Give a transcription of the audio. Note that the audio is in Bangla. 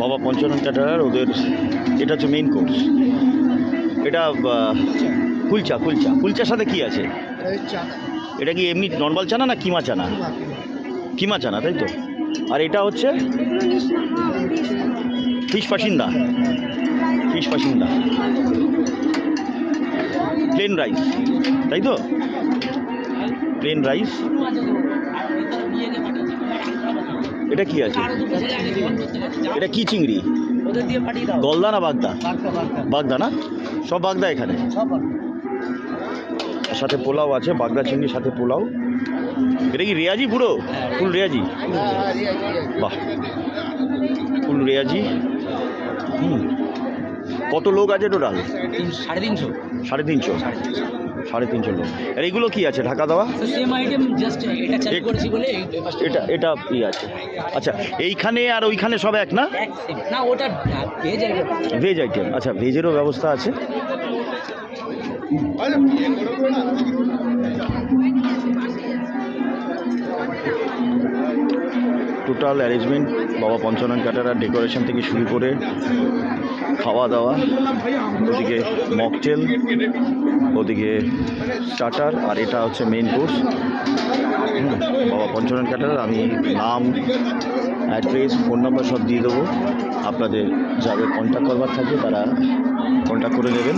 বাবা পঞ্চানন ক্যাটারার ওদের এটা হচ্ছে মেইন কোর্স। এটা কুলচা কুলচা কুলচার সাথে কি আছে? এটা কি এমনি নর্মাল চানা না কিমা চানা? কিমা চানা, তাই তো। আর এটা হচ্ছে fish pasanda, fish pasanda, plain rice, তাই তো, প্লেন রাইস। এটা কি আছে? এটা কি চিংড়ি? গলদা না বাগদা? বাগদা না, সব বাগদা এখানে। সাথে পোলাও আছে, বাগদা চিংড়ির সাথে পোলাও। এটা কি রেয়াজি পুরো? ফুল রেয়াজি? বাহ, ফুল রেয়াজি। কত লোক আছে টোটাল? 350। 350? 350 লোক। আর এগুলো কি আছে ঢাকা দেওয়া? এটা এটা ই আছে। আচ্ছা, এইখানে আর ওইখানে সব এক না? না, ওটা ভেজ আইটেম। আচ্ছা, ভেজেরও ব্যবস্থা আছে। টোটাল অ্যারেঞ্জমেন্ট বাবা পঞ্চানন ক্যাটারার, ডেকোরেশন থেকে শুরু করে খাওয়া দাওয়া, ওদিকে মকটেল, ওদিকে স্টার্টার, আর এটা হচ্ছে মেইন কোর্স। বাবা পঞ্চানন ক্যাটারার। আমি নাম, অ্যাড্রেস, ফোন নাম্বার সব দিয়ে দেবো। আপনাদের যাদের কন্ট্যাক্ট করবার থাকে তারা কন্ট্যাক্ট করে নেবেন।